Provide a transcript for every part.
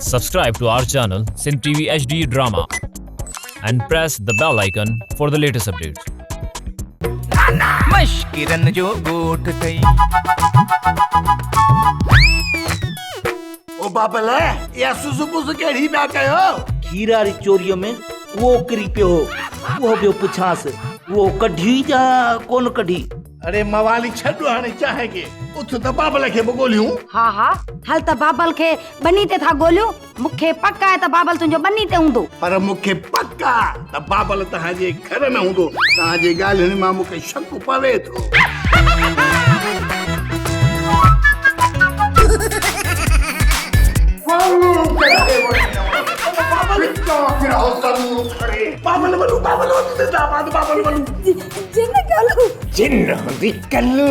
Subscribe to our channel Sin TV HD Drama and press the bell icon for the latest updates. मशकिरन जो गोठ गई ओ बाबल है या सुसुपुस केड़ी पिया कयो खीरा री चोरीअ में उहो किरी पियो उहो पियो पुछांसि उहो कढी या कोन कढी। अरे मवाली छॾो हाणे चाहे के उथ त बाबल खे बगोलियूं हा हा हल त बाबल खे बनी ते था गोलियूं मूंखे पक आहे त बाबल तुंहिंजो बनी ते हूंदो पर मूंखे पक्का त बाबल तव्हांजे घर में हूंदो तव्हांजे ॻाल्हियुनि मां मूंखे शक पवे थो। बाबल वलू ते दामाद बाबल वलू जिन गलू जिन्न हुंदी कल्लू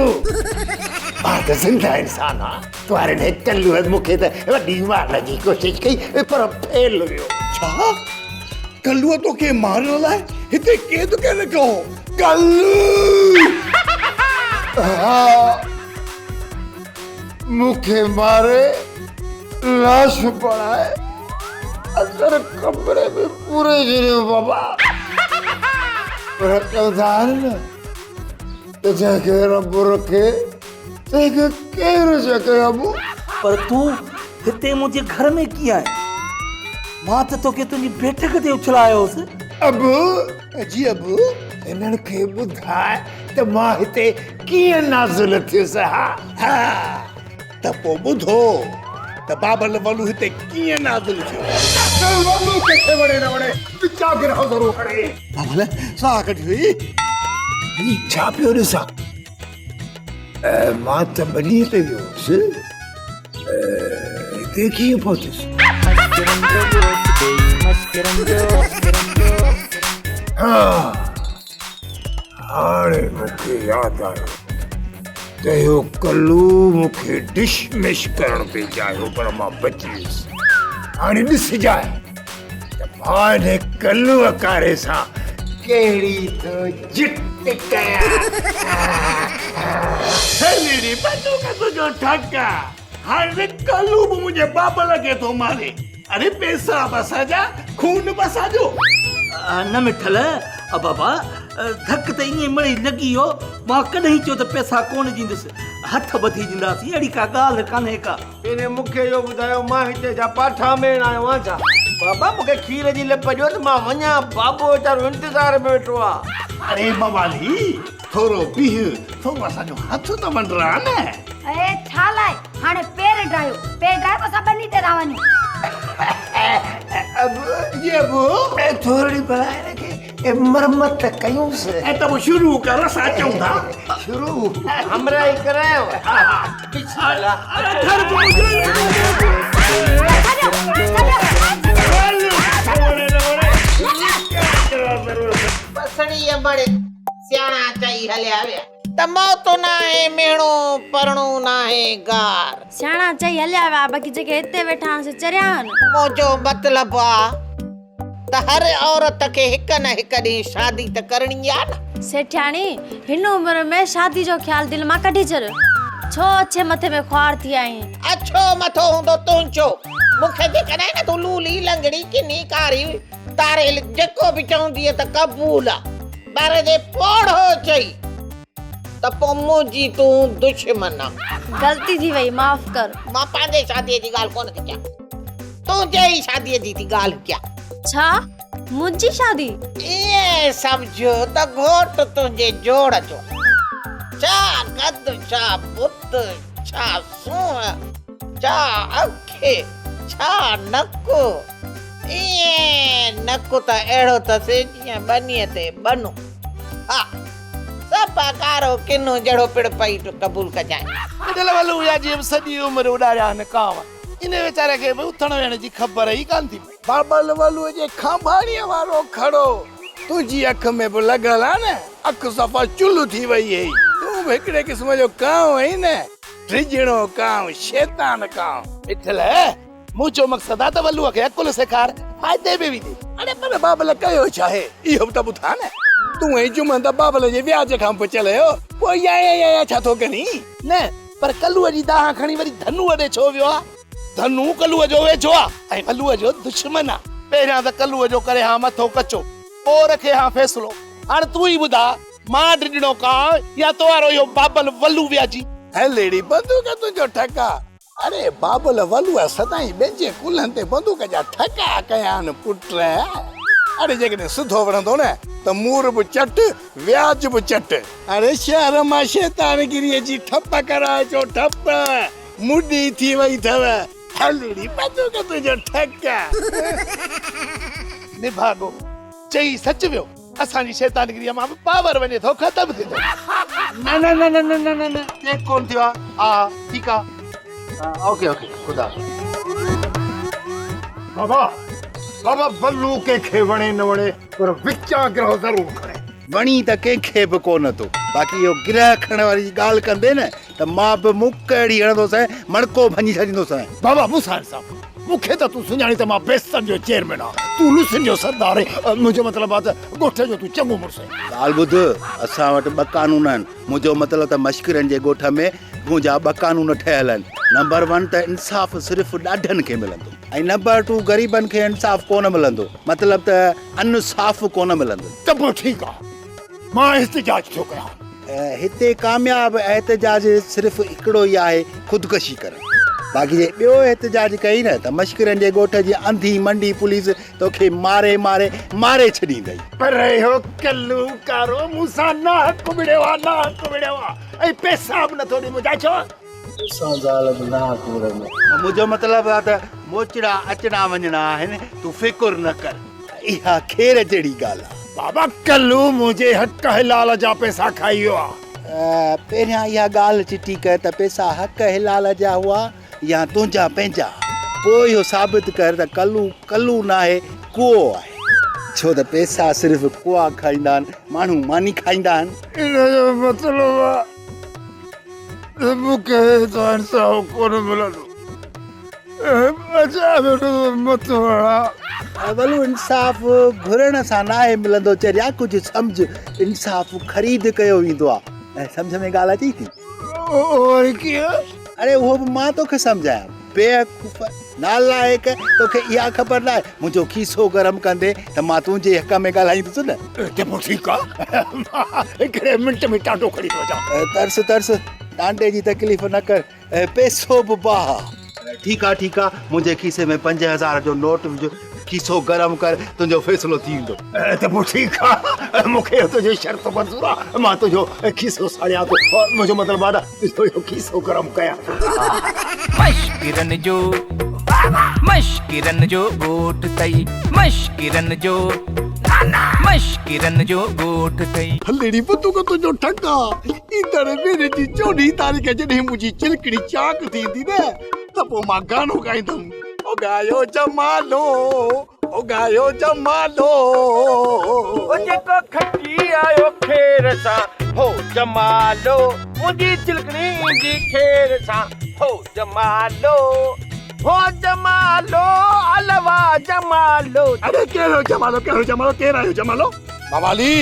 बात जिंदा इंसान आ तुम्हारे ने कल्लू है मुखे ते वडी मारने जी कोशिश कई पर फेल हुयो। छा कल्लू तो के मारने लाए हिते केद के रखो कल्लू मुखे मारे लाश पड़ा है अंदर कमरे में पूरे गिरे बाबा पर कलदार तो जाके रब रखे तेके केर सके अबू पर तूं हिते मुंहिंजे घर में कीअं आहे मां त तोखे तुंहिंजी बैठक ते उछलायोसि। अबू जी अबू इन्हनि खे ॿुधाए त मां हिते कीअं नाज़ुल थियुसि। हा त पोइ ॿुधो त बाबल वलू हिते कीअं नाज़ुल थियो वलू किथे वड़े न वड़े पिचा गिरहो ज़रूर खड़े बाबल साह कढी हुई ही छा पियो ॾिसां मां त बनी ते वियोसि हिते कीअं पहुतुसि। हाणे मूंखे यादि आयो त इहो कल्लू मूंखे डिशमिश करण पे चाहियो पर मां बची वियुसि। हाणे ॾिसजांइ त मां हिन कल्लू अकारे सां कहिड़ी थो जिट कयां। हेली बंदो का तुझो ठक्का हाणे कल्लू भी मुझे बाबल के तो मारे अरे पैसा बसाजा खून बसाजो न मिठल बाबा धक त ईअं मिड़ी लॻी वियो मां कॾहिं चयो त पैसा कोन ॾींदुसि हथ ॿधी ॾींदासीं अहिड़ी का ॻाल्हि कान्हे का। इने मूंखे इहो ॿुधायो मां हिते जा पाठा में आयो आहियां छा बाबा मूंखे खीर जी लिप ॾियो त मां वञा बाबो वीचारो इंतज़ार में वेठो आहे। अरे मवाली थोरो बीह थोरो असांजो हथ त मंडरा न ए छा लाइ हाणे पेर ड्रायो असां बनी ते था वञूं। अब ये वो थोड़ी बनाए रखे मरम्मत कयूंसि ऐं त पोइ शुरू कर असां अचूं था शुरू हमरा ई करायो बसड़ी बड़े सियाणा चई हलिया विया त मौत न आहे मेणो परणो न आहे गार सियाणा चई हलिया विया बाक़ी जेके हिते वेठा आहिनि से चरिया आहिनि। मुंहिंजो मतिलबु आहे त हर औरत खे हिक न हिक ॾींहुं शादी त करणी आहे न। सेठियाणी हिन उमिरि में शादी जो ख्याल दिलि मां कढी छॾ छो अच्छे मथे में ख्वार थी आई अछो मथो हूंदो तुंहिंजो मूंखे जेकॾहिं न तूं लूली लंगड़ी किनी कारी तारेल जेको बि चवंदी त क़बूल आहे पर जे पोड़ो चई त पोइ मुंहिंजी तूं दुश्मन आहे। गलती थी वई माफ़ कर। मां पंहिंजे शादीअ जी ॻाल्हि कोन थी कयां तुंहिंजे ई शादीअ जी थी ॻाल्हि कयां। छा मुंहिंजी शादी ये समझो त घोट तुंहिंजे जोड़ जो छा कद छा बुत छा सूंहं छा अखे छा नकु ये नकु त अहिड़ो अथसि जीअं बनीअ ते बनू हा सभु कारो किनो जहिड़ो पिड़ पई तो क़बूल कजांइ। दिल वलू या जी सॼी उमिरि उॾारिया न कांव इन वीचारे खे बि उथण वेहण जी ख़बर ई कान थी पई। बाबल वलू जे खांभाणीअ वारो खड़ो तुंहिंजी अख में बि लॻल आहे न अख सफ़ा चुल्ह थी वई आहे तूं बि हिकिड़े क़िस्म जो कांव आहीं न टिजणो कांव शैतान कांव। मिठल मुंहिंजो मक़सदु आहे त वलूअ खे अकुल सेखार फ़ाइदे में विझे। अरे पर बाबल कयो छा आहे इहो बि त ॿुधा न तूं ऐं जुमन त बाबल जे व्याज खां पुछियल हुयो पोइ या छा थो करी न पर कल्लूअ जी दाह खणी वरी धनुअ ॾे छो वियो आहे धनु कलूअ जो वेझो आहे ऐं वलूअ जो दुश्मन आहे। पहिरियां त कलूअ जो करे हा मथो कचो, पोइ रखे हा फ़ैसिलो। हाणे तूं ई ॿुधा, मां ॾिनो का या तो वारो इहो बाबल वलू वियाजी? हेलेड़ी बंदूक तुंहिंजो ठका। अरे बाबल वलूअ सदाईं ॿिए कुल्हनि ते बंदूक जा ठका कया आहिनि पुट। अरे जेकॾहिं सुठो वणंदो न त मूर बि चट व्याज बि चट। अरे शहर मां शैतानगिरीअ जी ठप कराइजो, ठप मुडी थी वई अथव। हेलेड़ी बंदूक तुंहिंजो ठका। निभागो चई सच वियो, असांजी शैतानगिरीअ मां बि पावर वञे थो, ख़तम थी थो। न न न न न न न ये कोन थियो आहे। हा ठीकु आहे, ओके ओके खुदा। बाबा बाबा बल्लू कंहिंखे वणे न वणे पर विचां ग्रह ज़रूर खणे। वणी त कंहिंखे बि कोन थो, बाक़ी इहो ग्रह खणण वारी ॻाल्हि कंदे न त मां बि मुक अहिड़ी हणंदोसि, मणको भञी छॾींदोसि। बाबा मुसाहिब साहब, मूंखे त तूं सुञाणी त मां बेस्तनि जो चेयरमैन आहियां, तूं लुसिन जो सरदार आहे। मुंहिंजो मतिलबु आहे त ॻोठ जो तूं चङो मुड़ुसु आहीं। ॻाल्हि ॿुध, असां वटि 2 कानून आहिनि। मुंहिंजो मतिलबु त मश्किरनि जे ॻोठ में मुंहिंजा 2 कानून ठहियल आहिनि। नंबर 1 त इंसाफ़ सिर्फ़ु ॾाढनि खे मिलंदो, ऐं नंबर 2 ग़रीबनि खे इंसाफ़ कोन मिलंदो, मतिलबु त अनसाफ़ कोन मिलंदो। त पोइ ठीकु आहे, मां एहतिजाज थो कयां। हिते कामयाब एहतिजाज सिर्फ़ु हिकिड़ो ई आहे, ख़ुदकशी करणु। बाक़ी जे ॿियो एहतिजाज कई न त मश्किरनि जे ॻोठ जी अंधी मंडी पुलिस तोखे मारे मारे मारे छॾींदई। पर इहो कल्लू कारो मूंसां ना हक़ विड़ियो आहे, ना हक़ विड़ियो आहे, ऐं पैसा बि नथो ॾे। मुंहिंजा छो मुंहिंजो मतिलबु आहे त मोचड़ा अचणा वञणा आहिनि, तूं फ़िकुर न कर। इहा खेर जहिड़ी ॻाल्हि आहे। बाबा कल्लू मुंहिंजे हक़ हिलाल जा पैसा खाई वियो आहे। पहिरियां इहा ॻाल्हि चिटी कर त पैसा हक़ हिलाल जा हुआ या तुंहिंजा पंहिंजा। पोइ इहो साबित कर त कल्लू कल्लू न आहे, कुओ आहे। छो त पैसा सिर्फ़ु कुआ खाईंदा आहिनि, माण्हू मानी खाईंदा आहिनि। इन जो मतिलबु आहे त मूंखे त इंसाफ़ कोन मिलंदो। मथो हणा वलू इंसाफ़ घुरण सां न आहे मिलंदो, चरिया कुझु सम्झ। इंसाफ़ ख़रीद कयो वेंदो आहे। ऐं सम्झ में ॻाल्हि अचे थी? और कीअं? अरे उहो बि मां तोखे सम्झायां। बेवकूफ़ नालाइक, तोखे इहा ख़बर न आहे मुंहिंजो खीसो गरम कंदे त मां तुंहिंजे हक़ में ॻाल्हाईंदुसि न। त पोइ ठीकु आहे, हिकिड़े मिंट में टाटो खणी थो अचां। तरस तरस, टांडे जी तकलीफ़ न कर, पैसो बि बाह। ठीकु आहे ठीकु आहे, मुंहिंजे खीसे में 5000 जो नोट विझ, खीसो गरम कर, तुंहिंजो फ़ैसिलो थी वेंदो। त पोइ ठीकु आहे, मूंखे तुंहिंजी शर्त मंज़ूर आहे। मां तुंहिंजो खीसो साड़ियां थो, मुंहिंजो मतिलबु आहे त तुंहिंजो खीसो गरम कयां। मश्किरन जो ॻोठ तई, मश्किरन जो ॻोठ तई। हलेड़ी बंदूक तुंहिंजो ठका। ईंदड़ महीने जी 14 तारीख़ जॾहिं मुंहिंजी चिलकड़ी चाक थींदी न त पोइ मां गानो ॻाईंदुमि, ओ गायो जमालो, ओ गायो जमालो। ओ जेको खटी आयो खेर सां हो जमालो, मुंहिंजी चिलकणी जी खेर सां हो जमालो, हो जमालो, अलवा जमालो। अरे कहिड़ो जमालो, कहिड़ो जमालो, केरु आयो जमालो? मावाली,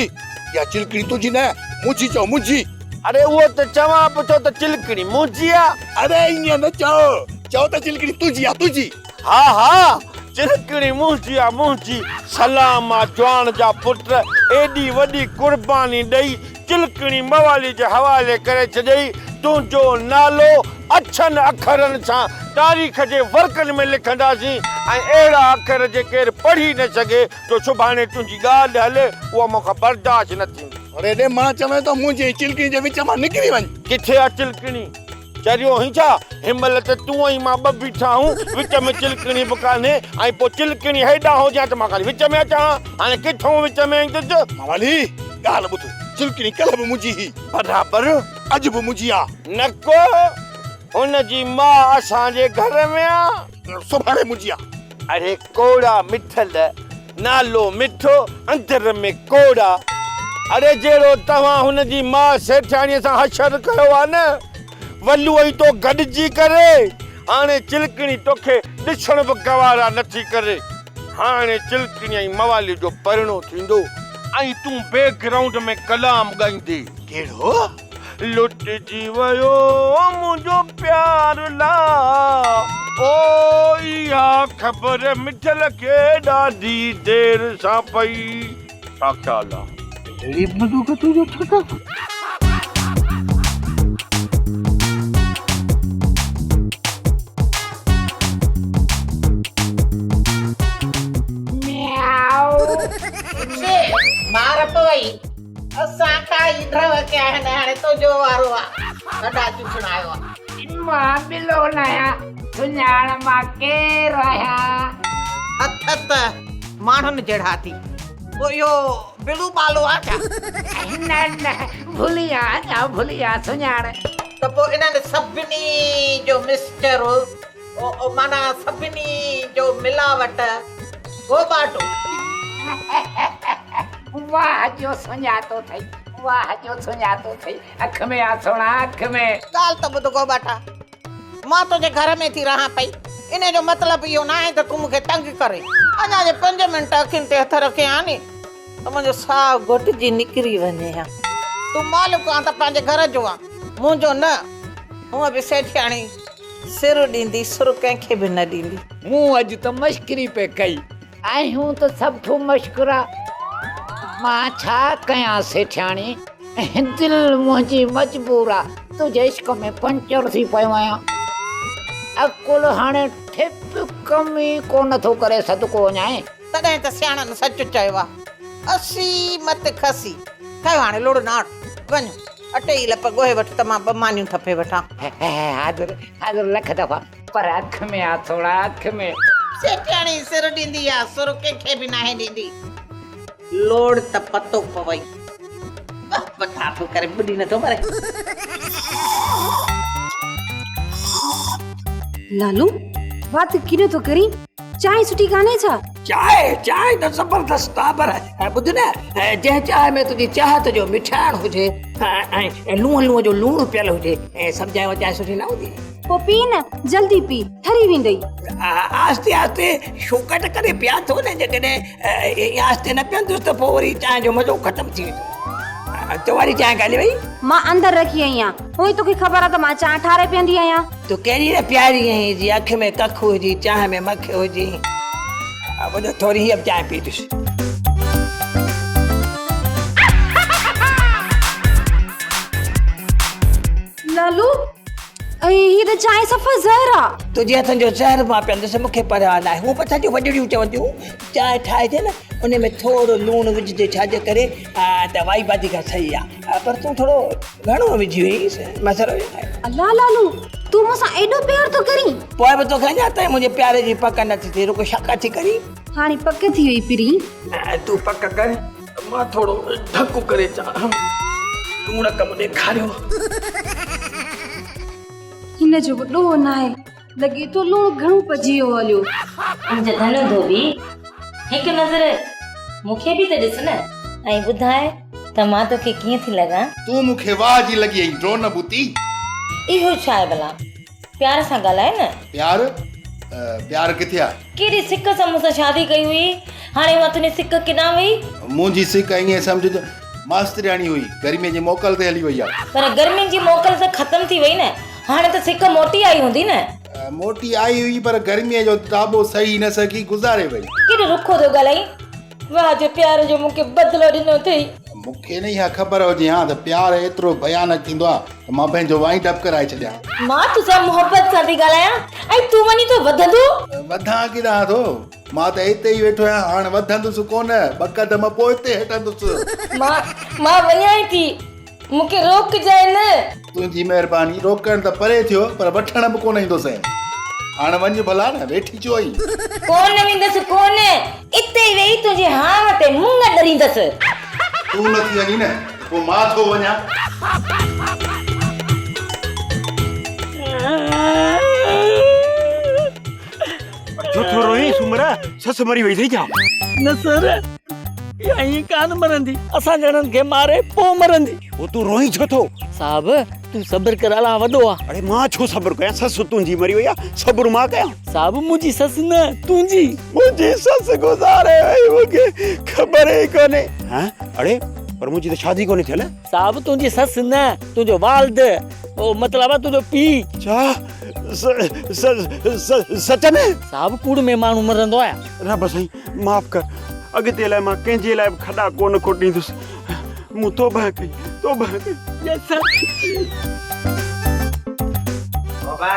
या चिलकड़ी तुंहिंजी न, मुंहिंजी चओ, मुंहिंजी। अरे उहो त चवां पियो त चिलकड़ी मुंहिंजी आहे। अरे ईअं न चओ, चओ त चिलकड़ी तुंहिंजी आहे, तुंहिंजी। हा हा, चिलकड़ी मुंहिंजी आहे, मुंहिंजी। सलाम आहे जवान जा पुट, एॾी वॾी कुर्बानी ॾेई चिलकड़ी मवाली जे हवाले करे छॾई। तुंहिंजो नालो अछनि अखरनि सां तारीख़ जे वर्कनि में लिखंदासीं, ऐं अहिड़ा अखर जे केरु पढ़ी न सघे जो सुभाणे तुंहिंजी ॻाल्हि हले, उहा मूंखां बर्दाश्त न थींदी। अरे ॾे मां चवां थो मुंहिंजे चिलकड़ी जे विच मां निकिरी वञ। किथे आहे चिलकड़ी? चरियो ही छा? हिनमहिल त तूं ऐं मां ॿ बीठा आहियूं, विच में चिलकड़ी बि कान्हे, ऐं पोइ चिलकड़ी हेॾां हुजां त मां ख़ाली विच में अचां। हाणे किथां विच में ईंदुसि? मावाली ॻाल्हि ॿुध, चिलकड़ी कल्ह बि मुंहिंजी हुई, बराबरि अॼु बि मुंहिंजी आहे। न को, हुनजी माउ असांजे घर में आहे, सुभाणे मुंहिंजी आहे। अरे कोड़ा मिठल, नालो मिठो, अंदर में कोड़ा। अरे जहिड़ो तव्हां हुनजी माउ सेठाणीअ सां हशर कयो आहे न, वलूअ ई तो गॾिजी करे, हाणे चिलकड़ी तोखे ॾिसण बि गवारा नथी करे। हाणे चिलकड़ी ऐं मवाली जो परिणो थींदो, ऐं तूं बैकग्राउंड में कलाम ॻाईंदे। कहिड़ो? लुटजी वियो मुंहिंजो प्यार ला ओ इहा ख़बर मिठल खे ॾाढी देरि सां पई छा ख़्यालु आहे मार पई असां का इंद्रव के आहिनि हाणे तुंहिंजो वारो आहे ॾाढा चुसणायो आहे मां बिलो नया सुञाण मां केरु आहियां हथ माण्हुनि जहिड़ा थी पोइ इहो बिलू बालो आहे छा न न भुलिया सुञाण त पोइ इन्हनि सभिनी जो मिक्सचर माना सभिनी जो मिलावट वो बाटो वाह जो सुञातो थई अख में आ सोना अख में ॻाल्हि त ॿुध गो बाटा मां तुंहिंजे घर में थी रहां पई इन जो मतिलबु इहो न आहे त तूं मूंखे तंग करे अञा जे 5 मिंट अखियुनि ते हथ रखे हा नी त मुंहिंजो साह घुटिजी निकिरी वञे हा तूं मालिक आहे त पंहिंजे घर जो आहे मुंहिंजो न हूअं बि सेठियाणी सिर ॾींदी सुर कंहिंखे बि न ॾींदी मूं अॼु त मश्करी पे कई आहियूं त सभु मश्करा मां छा कयां सेठियाणी दिलि मुंहिंजी मजबूर आहे तुंहिंजे इश्क में पंचर थी पियो आहियां अकुल हाणे ठिप कम ई कोन थो करे सदको वञाए तॾहिं त सियाणनि सच चयो आहे असी मत खसी खयो हाणे लुड़ नाट वञ अटे ई लप गोहे वठ त मां 2 मानियूं थपे वठां हाज़ुर लख दफ़ा पर अख में आ थोड़ा अख में सेठियाणी सिर ॾींदी आहे सुर कंहिंखे बि नाहे ॾींदी लोड़ त पतो पवई बता थो करे बुढ़ी नथो मरे लालू बात किने तो करी चाय सुठी काने छा चाय त जबरदस्त टाबर है ॿुध न जंहिं चाय में तुंहिंजी चाहत जो मिठाण हुजे ऐं लूण जो लूण पियल हुजे ऐं सम्झायो चाय सुठी न हूंदी पो पी न जल्दी पी ठरी वेंदई आस्ते आस्ते शोकट करे पिया थो न जेकॾहिं आस्ते न पीअंदुसि त पोइ वरी चांहि जो मज़ो ख़तमु थी वेंदो तो वारी चांहि काली वई मां अंदर रखी आई आहियां हुई तोखे ख़बर आहे त मां चांहि ठारे पीअंदी आहियां तो कहिड़ी न प्यारी आहीं जी अख में कख हुजी चांहि में मख हुजी वञो थोरी हीअ चांहि पी ॾिस लालू ऐं हीअ त चांहि सफ़ा ज़हर आहे तुंहिंजे हथनि जो ज़हर मां पीअंदुसि मूंखे परवाह न आहे हू पछा जो वॾड़ियूं चवंदियूं चांहि ठाहिजे न उन में थोरो लूणु विझिजे छाजे करे त वाई बादी खां सही आहे पर तूं थोरो घणो विझी वई मसलो अल्लाह लालू तूं मूंसां एॾो प्यार थो करी पोइ बि तोखे अञा ताईं मुंहिंजे प्यार जी पक नथी थिए रुको छा थी करी हाणे पक थी वई पिरी तूं पक कर मां थोरो ढकु करे अचां लूण कम ॾेखारियो हिन जो वॾो न आहे लॻे थो लूणु घणो पइजी वियो हलियो मुंहिंजो धन धोबी हिकु नज़र मूंखे बि त ॾिस न ऐं ॿुधाए त मां तोखे कीअं थी लॻां तूं मूंखे वाह जी लॻी आई ड्रोन बूती इहो छा आहे भला प्यार सां ॻाल्हाए न प्यार किथे आहे कहिड़ी सिक सां मूंसां शादी कई हुई हाणे मां तुंहिंजी सिक किॾां वई मुंहिंजी सिक ईअं सम्झ मास्तरियाणी हुई गर्मीअ जी मोकल ते हली वई आहे पर गर्मियुनि जी मोकल त ख़तम थी वई न हाणे त सिक मोटी आई हूंदी न मोटी आई हुई पर गर्मीअ जो ताबो सही न सकी गुज़ारे वई केॾो रुखो थो ॻाल्हाई वाह जो प्यार जो मूंखे बदिलो ॾिनो अथई मूंखे न इहा ख़बर हुजे हा त प्यार एतिरो भयानक थींदो आहे त मां पंहिंजो वाइंड अप कराए छॾियां मां तोसां मोहबत सां थी ॻाल्हायां ऐं तूं वञी तो वधंदो वधां किथां थो मां त हिते ई वेठो आहियां हाणे वधंदुसि कोन ॿ क़दम पोइ हिते हटंदुसि मां वञां थी मूंखे रोकजाए न तुंहिंजी महिरबानी रोकण त परे थियो पर वठण बि कोन ईंदो सही हाणे वञ भला न वेठी छो आई कोन वेंदसि कोन इते ई वेही तुंहिंजे हाव ते मुंग ॾरींदसि तूं नथी वञी न पोइ मां थो वञा छो थो रोई सुमरा सस मरी वई थई छा न सर ईअं कान मरंदी असां ॼणनि खे मारे पोइ मरंदी वो तू रोई छो थो साहब तू सब्र कर अला वॾो आहे अरे मां छो सब्र कयां सस तुंहिंजी मरी वई आहे सब्र मां कयां साहब मुंहिंजी ससु न तुंहिंजी मुंहिंजी सस गुज़ारे वई मूंखे ख़बर ई कोन्हे हाँ अरे पर मुंहिंजी त शादी कोन्हे थियल। साहब तुंहिंजी ससु न तुंहिंजो वालद ओ मतिलबु आहे तुंहिंजो पीउ। छा सच में? साहब कूड़ में माण्हू मरंदो आहे। रब साईं माफ़ कर, अॻिते लाइ मां कंहिंजे लाइ बि खॾा कोन खोटींदुसि। मूं तौबा कई, तौबा कई। बाबा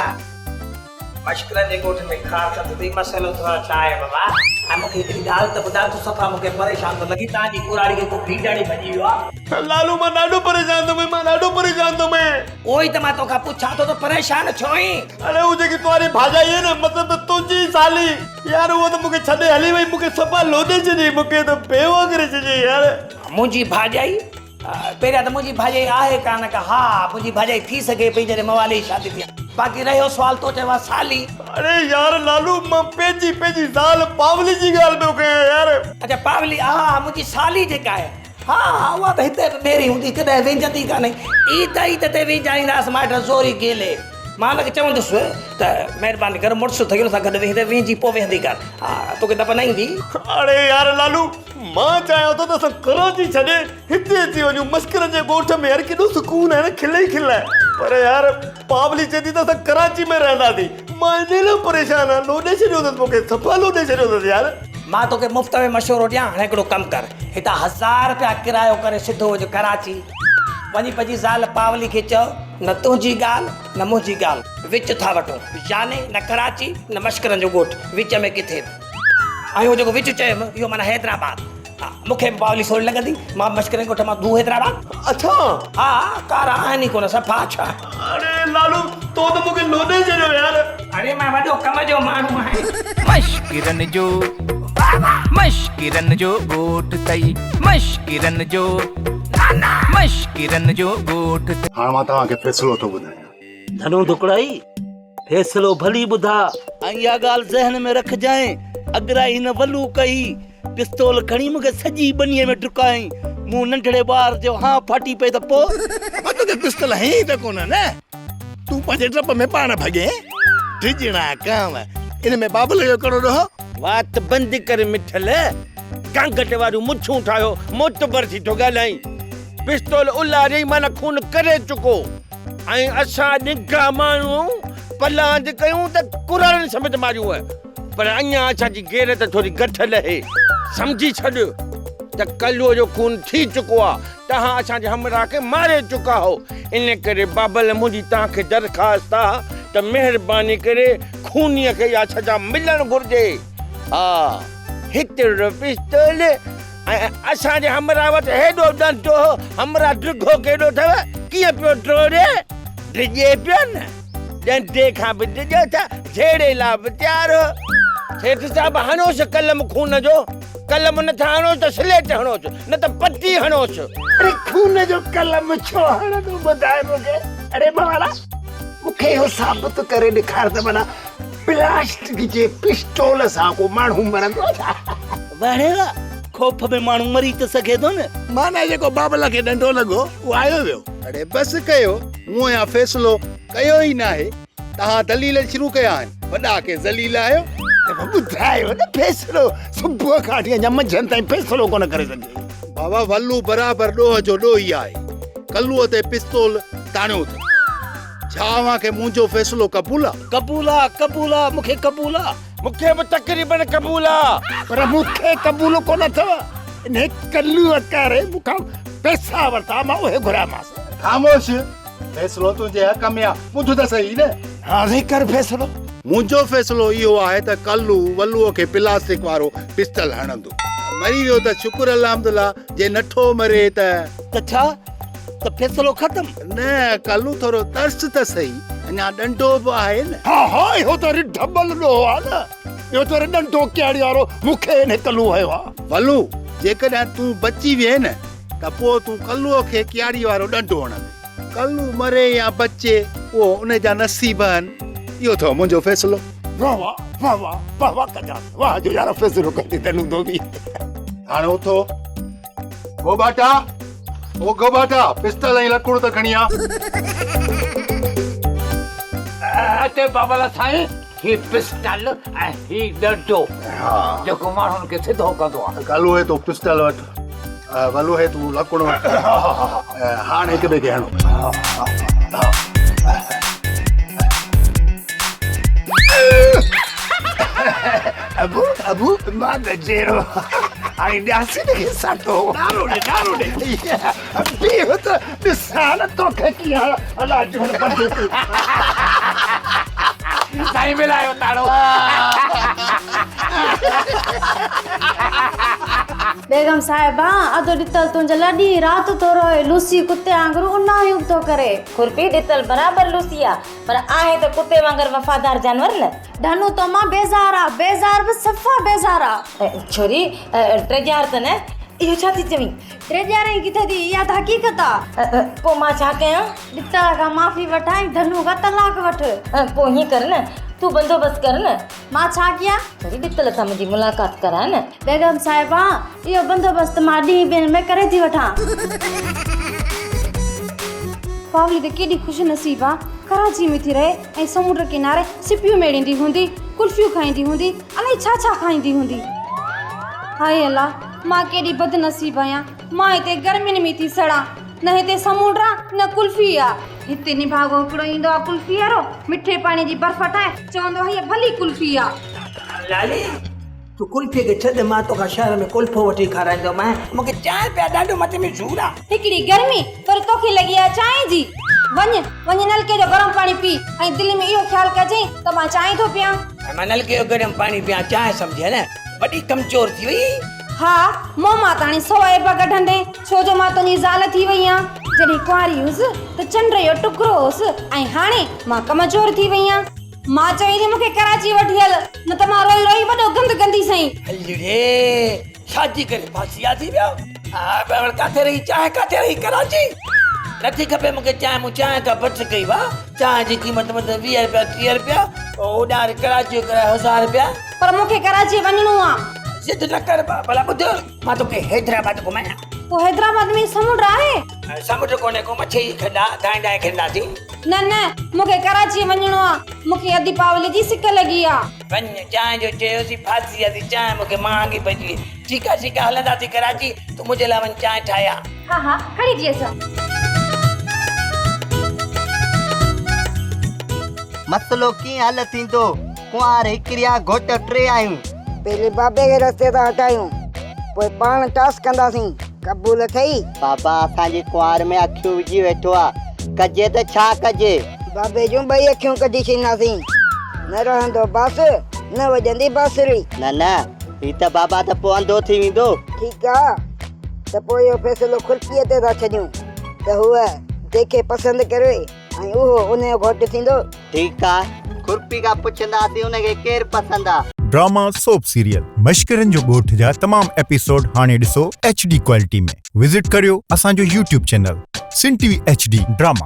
मश्किल जे ॻोठ में ख़ासि अथई मसइलो थोरा छा आहे बाबा? हाणे मूंखे हिकिड़ी ॻाल्हि त ॿुधायो, तूं सफ़ा मूंखे परेशान थो लॻी। तव्हांजी कुराड़ी खे को भीड़ाड़ी भॼी वियो आहे। लालू मां ॾाढो परेशान थो मां ॾाढो परेशान थो उहो ई त मां तोखां पुछां थो त परेशान छो आहीं? अरे वो जेकी तुम्हारी भाॼाई है न, मतलब तुंहिंजी साली यार, वो तो मूंखे छॾे हली वई, मूंखे सफ़ा लोॾे छॾी, मूंखे त बेवा करे छॾी यार। मुंहिंजी भाॼाई पहिरियां त मुंहिंजी भाॼाई आहे कान का। हा मुंहिंजी भाॼाई थी सघे पई जॾहिं मवाली जी शादी थी। बाक़ी रहियो सुवाल तो चवां साली। अरे यार लालू मां पंहिंजी ज़ाल पावली जी ॻाल्हि पियो कयां यार। अच्छा पावली, हा मुंहिंजी साली जेका आहे, हा उहा बि हिते मेरी हूंदी, कॾहिं वेंजंदी कान्हे। ईद ते वेंजाईंदासीं माइट ज़ोरी गेले। मां हुनखे चवंदुसि त महिरबानी करे मुड़ुसु ठहियो सां गॾु वेंदे वेंजी पोइ वेंदी कर। हा तोखे दफ़ा न ईंदी। अरे यार लालू मां चाहियां थो त असां कराची छॾे हिते अची वञूं। मस्करनि जे ॻोठ में यार केॾो सुकून आहे न, खिल ई खिल आहे। पर यार पावली चवंदी त असां कराची में रहंदासीं। मां इन लाइ परेशान आहियां, लोॾे छॾियो अथसि मूंखे, सफ़ा लोॾे छॾियो अथसि यार। मां तोखे मुफ़्त में मशवरो ॾियां, हाणे हिकिड़ो कमु कर, हितां 1000 रुपया किरायो करे सिधो वञ कराची। वञी पंहिंजी ज़ाल पावली खे चओ न तुंहिंजी ॻाल्हि न मुंहिंजी ॻाल्हि विच था वठो, याने न कराची न मश्करनि जो ॻोठु, विच में किथे। ऐं उहो जेको विच चयुमि इहो माना हैदराबाद। हा मूंखे पावली थोरी लॻंदी, मां मश्करनि ॻोठ मां तूं हैदराबाद। अच्छा हा कारा आहिनि ई कोन सफ़ा। छा अरे लालू तो त मूंखे लोॾे छॾियो यार। अरे मां वॾो कम जो माण्हू आहियां। मश्किरन जो ॻोठ तई, मश्किरन जो ॻोठ। हाणे मां तव्हांखे फ़ैसिलो थो ॿुधायां। धनो दुकड़ाई फ़ैसिलो भली ॿुधा ऐं इहा ॻाल्हि ज़हन में रखजांइ। अगराई हिन वलू कई, पिस्तौल खणी मूंखे सॼी बनीअ में टुकाई। मूं नंढड़े ॿार जो हा फाटी पई त पोइ मां तोखे पिस्तौल हई त कोन न, तूं पंहिंजे डप में पाण भॻे। टिजणा काम इन में बाबल जो कड़ो रहो। वात बंदि कर मिठल, कांगट वारियूं मुछूं ठाहियो, मोतबर थी थो ॻाल्हाई। पिस्तौल उलारी माना खून करे चुको। ऐं असां निगा माण्हू पलांद कयूं त कुरारनि समेत मारियूं। पर अञा असांजी गैरत थोरी घटि लहे। सम्झी छॾ त कलूअ जो खून थी चुको आहे। तव्हां असांजे हमराह खे मारे चुका हो। इन करे बाबल मुंहिंजी तव्हांखे दरख़्वास्त आहे त महिरबानी करे खूनीअ खे इहा सज़ा मिलणु घुरिजे। हा हिकिड़ो पिस्तौल ऐं असांजे हमराह वटि हेॾो डंडो, हमराह ड्रिघो केॾो अथव, कीअं पियो ड्रोड़े, डिॼे पियो न। डंडे खां बि डिॼो था, झेड़े लाइ बि तयारु हो। सेठ साहिब हणोसि कलम खून जो, कलम नथा हणोसि त स्लेट हणोसि, न त पटी हणोसि। अरे खून जो कलम छो हणंदो ॿुधाए मूंखे। अरे बाला मूंखे इहो साबित करे ॾेखार त माना प्लास्टिक जे पिस्तौल सां को माण्हू मरंदो छा? वाहेड़ा खोफ में माण्हू मरी त सघे थो न। माना जेको बाबल खे डंडो लॻो उहो आयो वियो। अरे बस कयो, मूं या फ़ैसिलो कयो ई न आहे। तव्हां दलील शुरू कया आहिनि, वॾा खे ज़लील आहियो। ॿुधायो न फ़ैसिलो, सुबुह खां वठी अञा मंझंदि ताईं फ़ैसिलो कोन करे सघे। बाबा वल्लू बराबरि ॾोह जो ॾोही आहे। कलूअ ते पिस्तौल ताणियो अथई। छा अव्हांखे मुंहिंजो फ़ैसिलो क़बूल आहे? क़बूल आहे, क़बूल आहे, मूंखे क़बूल आहे। मूंखे बि तक़रीबन क़बूल आहे, पर मूंखे क़बूल कोन अथव। इन कलूअ करे मूंखां पैसा वरिता, मां उहे घुरायोमांसि। ख़ामोश, फ़ैसिलो तुंहिंजे हक़ में आहे, ॿुध त सही न। हाणे कर फ़ैसिलो। मुंहिंजो फ़ैसिलो इहो आहे त कल्लू वल्लूअ खे प्लास्टिक वारो पिस्तल हणंदो। मरी वियो त शुक्र अल्हम्दुलिल्लाह, जे नठो मरे त छा त फ़ैसिलो ख़तम? न, कल्लू थोरो तर्स त सही, अञा डंडो बि आहे न। हा हा इहो त वरी डबल ॾोह आहे न। इहो त वरी डंडो कियाड़ी वारो मूंखे इन कलू हयो आहे। वल्लू जेकॾहिं तूं बची विए न त पोइ तूं कल्लूअ खे कियाड़ी वारो डंडो हणंदे। कल्लू मरे या बचे उहो उन जा नसीब आहिनि। इहो अथव मुंहिंजो फ़ैसिलो। वाह वाह वाह वाह वाह वाह कजा वाह जो यार फ़ैसिलो कई तनू धोबी। हाणे उथो। गोबाटा, ओ गोबाटा, पिस्तल ऐं लकुड़ त खणी आ। अते बाबा साईं, ही पिस्तल ऐं ही डंडो जेको माण्हुनि खे सिधो कंदो आहे। कल्लू है तो पिस्तल वठ। वलो है तूं लकुणो हाणे हिक ॿिए खे हणो अबू अबू मां गजेरो हाणे ॾियासीं खे साटो डारो ॾे ॿियो त ॾिसां न तोखे कीअं अला जोड़ बंदि साईं मिलायो ताड़ो बेगम साहिबा अधो ॾितल तुंहिंजे लॾी राति थो रोए लूसी कुते वांगुरु उनाहियूं थो करे खुरपी ॾितल बराबरि लूसी आहे पर आहे त कुते वांगुरु वफ़ादार जानवर न धनु तो मां बेज़ार आहे बेज़ार बि सफ़ा बेज़ार आहे छोरी 3000 त न इहो छा थी चवीं 3000 ई किथे थी इहा त हक़ीक़त आहे पोइ मां छा कयां ॾितल खां माफ़ी वठाई धनु खां तलाक वठ पोइ हीअं कर न तूं बंदोबस्त कर न मां छा कयां छोरी ॾितल सां मुंहिंजी मुलाक़ात कराए न बेगम साहिबा इहो बंदोबस्त मां ॾींहं ॿियनि में करे थी वठां पावली त केॾी ख़ुशि नसीब आहे कराची में थी रहे ऐं समुंड किनारे सिपियूं मेड़ींदी हूंदी कुल्फियूं खाईंदी हूंदी अलाए छा छा खाईंदी हूंदी हाय अल्लाह मां केॾी बदनसीब आहियां मां हिते गर्मियुनि में थी सड़ां न हिते समुंड आहे न कुल्फी आहे हिते निभागो हिकिड़ो ईंदो आहे कुल्फी वारो मिठे पाणी जी बर्फ़ ठाहे चवंदो आहे हीअ भली कुल्फी आहे लाली तूं कुल्फी खे छॾ मां तोखां शहर में कुल्फो वठी खाराईंदोमांइ मूंखे चांहि पिया ॾाढो मथे में सूर आहे हिकिड़ी गर्मी पर तोखे लॻी आहे चांहि जी वञ नलके जो गरम पाणी पी ऐं दिलि में इहो ख़्यालु कजांइ त मां चांहि थो पियां मां नलके जो गरम पाणी पियां चांहि सम्झे न वॾी कमज़ोर थी वई हा मूं मां त हाणे 100 ऐब कढंदे छो जो मां तुंहिंजी ज़ाल थी वई आहियां जॾहिं कुंवारी हुअसि त चंड जो टुकड़ो हुअसि ऐं हाणे मां कमज़ोर थी वई आहियां मां चई थी मूंखे कराची वठी हल न त मां रोई रोई वॾो गंद कंदी सही हलड़े शादी करे फासिया थी वियो हा काथे रही चांहि काथे रही कराची नथी खपे मूंखे चांहि मूं चांहि खां बच कई वा चांहि जी क़ीमत मतलब 20 रुपया 30 रुपया ओॾारे कराची जो किरायो 1000 रुपया पर मूंखे कराची वञिणो आहे जिद न कर भला ॿुध मां तोखे हैदराबाद घुमायां पोइ हैदराबाद में समुंड आहे समुंड कोन्हे को मच्छी खॾा दाएं खेंदासीं न मूंखे कराची वञिणो आहे मूंखे अधी पावली जी सिक लॻी आहे वञ चांहि जो चयोसीं फासी आहे चांहि मूंखे महांगी पइजी ठीकु आहे हलंदासीं कराची तूं मुंहिंजे लाइ वञ चांहि ठाहियां हा खणी थी अचां मसलो कीअं हल थींदो कुंवार हिकिड़िया घोट 3 आहियूं पहले बाबे के रस्ते तां हटायूं पोइ पाण टास कंदासीं क़बूल थई बाबा असांजे कुंवार में अखियूं विझी वेठो आहे कजे त छा कजे बाबे जूं 2 अखियूं कढी छॾींदासीं न रहंदो बस न वॼंदी बांसुरी न ही त बाबा त पोइ अंधो थी वेंदो ठीकु आहे त पोइ इहो फ़ैसिलो खुरपीअ ते था छॾियूं त हूअ जंहिंखे पसंदि करे ऐं उहो उनजो घोटु थींदो ठीकु आहे खुरपी खां पुछंदासीं उनखे केरु पसंदि आहे ड्रामा सोप सीरियल मश्करनि जो ॻोठ जा तमाम एपिसोड हाणे ॾिसो HD क्वालिटी में विज़िट करियो असांजो YouTube चैनल सिन TV HD ड्रामा।